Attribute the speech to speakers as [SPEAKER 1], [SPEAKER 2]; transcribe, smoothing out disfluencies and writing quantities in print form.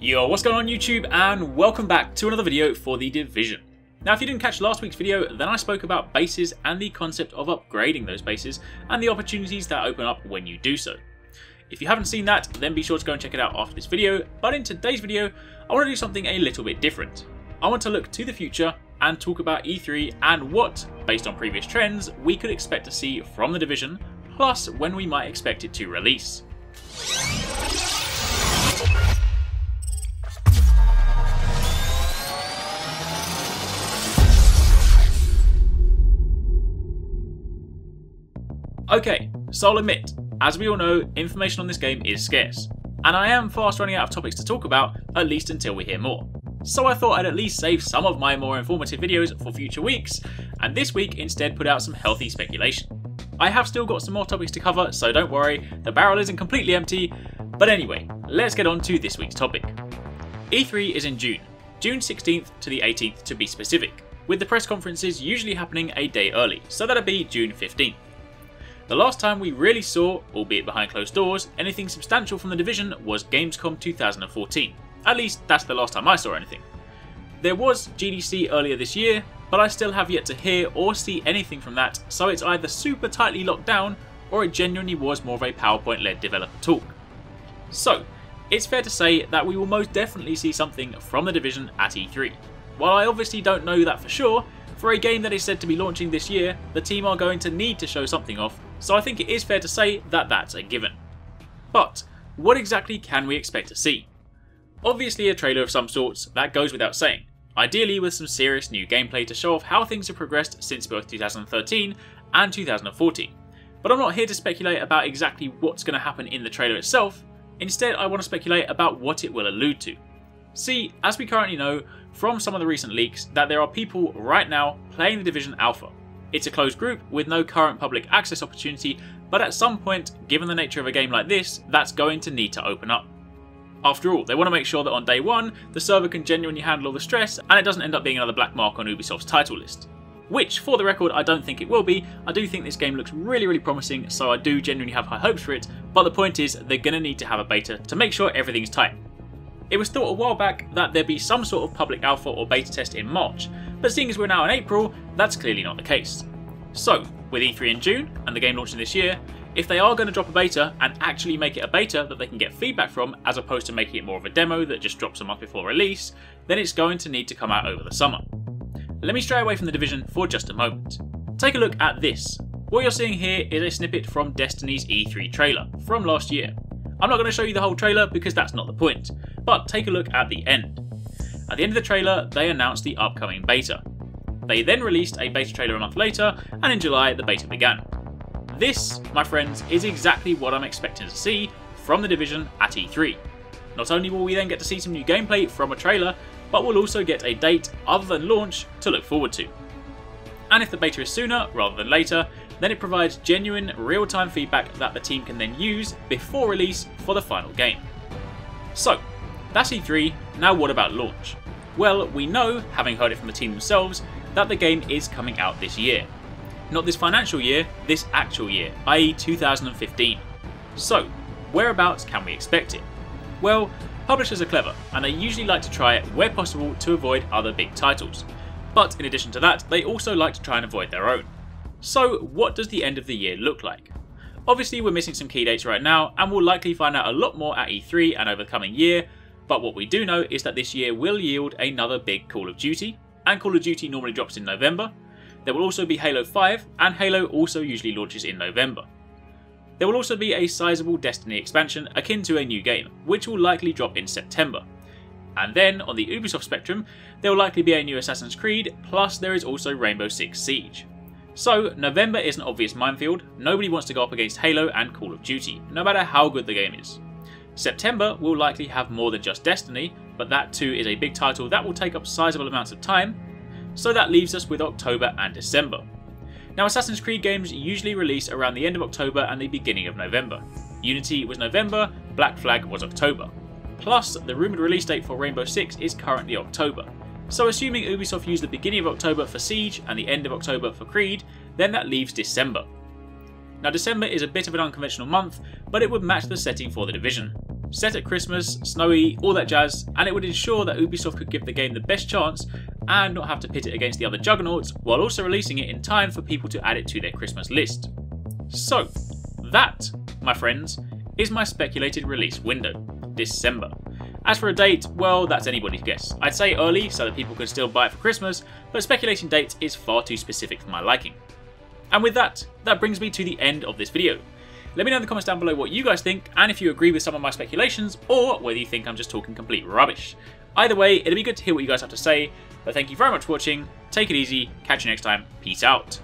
[SPEAKER 1] Yo, what's going on YouTube, and welcome back to another video for The Division. Now, if you didn't catch last week's video, then I spoke about bases and the concept of upgrading those bases and the opportunities that open up when you do so. If you haven't seen that, then be sure to go and check it out after this video, but in today's video, I want to do something a little bit different. I want to look to the future and talk about E3 and what, based on previous trends, we could expect to see from The Division, plus when we might expect it to release. Okay, so I'll admit, as we all know, information on this game is scarce, and I am fast running out of topics to talk about, at least until we hear more. So I thought I'd at least save some of my more informative videos for future weeks, and this week instead put out some healthy speculation. I have still got some more topics to cover, so don't worry, the barrel isn't completely empty, but anyway, let's get on to this week's topic. E3 is in June 16th to the 18th to be specific, with the press conferences usually happening a day early, so that'd be June 15th. The last time we really saw, albeit behind closed doors, anything substantial from The Division was Gamescom 2014. At least that's the last time I saw anything. There was GDC earlier this year, but I still have yet to hear or see anything from that, so it's either super tightly locked down or it genuinely was more of a PowerPoint-led developer talk. So, it's fair to say that we will most definitely see something from The Division at E3. While I obviously don't know that for sure, for a game that is said to be launching this year, the team are going to need to show something off, so I think it is fair to say that that's a given. But, what exactly can we expect to see? Obviously a trailer of some sorts, that goes without saying, ideally with some serious new gameplay to show off how things have progressed since both 2013 and 2014. But I'm not here to speculate about exactly what's going to happen in the trailer itself, instead I want to speculate about what it will allude to. See, as we currently know from some of the recent leaks, that there are people right now playing The Division Alpha. It's a closed group with no current public access opportunity, but at some point, given the nature of a game like this, that's going to need to open up. After all, they want to make sure that on day one, the server can genuinely handle all the stress and it doesn't end up being another black mark on Ubisoft's title list. Which, for the record, I don't think it will be. I do think this game looks really promising, so I do genuinely have high hopes for it, but the point is, they're going to need to have a beta to make sure everything's tight. It was thought a while back that there'd be some sort of public alpha or beta test in March, but seeing as we're now in April, that's clearly not the case. So, with E3 in June, and the game launching this year, if they are going to drop a beta and actually make it a beta that they can get feedback from, as opposed to making it more of a demo that just drops a month before release, then it's going to need to come out over the summer. Let me stray away from The Division for just a moment. Take a look at this. What you're seeing here is a snippet from Destiny's E3 trailer from last year. I'm not going to show you the whole trailer because that's not the point, but take a look at the end. At the end of the trailer, they announced the upcoming beta. They then released a beta trailer a month later, and in July the beta began. This, my friends, is exactly what I'm expecting to see from The Division at E3. Not only will we then get to see some new gameplay from a trailer, but we'll also get a date other than launch to look forward to. And if the beta is sooner rather than later, then it provides genuine real-time feedback that the team can then use before release for the final game. So, that's E3, now what about launch? Well, we know, having heard it from the team themselves, that the game is coming out this year. Not this financial year, this actual year, i.e. 2015. So, whereabouts can we expect it? Well, publishers are clever, and they usually like to try it where possible to avoid other big titles. But in addition to that, they also like to try and avoid their own. So, what does the end of the year look like? Obviously, we're missing some key dates right now, and we'll likely find out a lot more at E3 and over the coming year, but what we do know is that this year will yield another big Call of Duty, and Call of Duty normally drops in November. There will also be Halo 5, and Halo also usually launches in November. There will also be a sizable Destiny expansion akin to a new game, which will likely drop in September. And then, on the Ubisoft spectrum, there will likely be a new Assassin's Creed, plus there is also Rainbow Six Siege. So, November is an obvious minefield. Nobody wants to go up against Halo and Call of Duty, no matter how good the game is. September will likely have more than just Destiny, but that too is a big title that will take up sizable amounts of time, so that leaves us with October and December. Now, Assassin's Creed games usually release around the end of October and the beginning of November. Unity was November, Black Flag was October. Plus, the rumoured release date for Rainbow Six is currently October. So assuming Ubisoft used the beginning of October for Siege and the end of October for Creed, then that leaves December. Now December is a bit of an unconventional month, but it would match the setting for The Division. set at Christmas, snowy, all that jazz, and it would ensure that Ubisoft could give the game the best chance and not have to pit it against the other juggernauts, while also releasing it in time for people to add it to their Christmas list. So, that, my friends, is my speculated release window, December. As for a date, well, that's anybody's guess. I'd say early so that people can still buy it for Christmas, but speculating dates is far too specific for my liking. And with that brings me to the end of this video. Let me know in the comments down below what you guys think, and if you agree with some of my speculations, or whether you think I'm just talking complete rubbish. Either way, it'll be good to hear what you guys have to say, but thank you very much for watching, take it easy, catch you next time, peace out.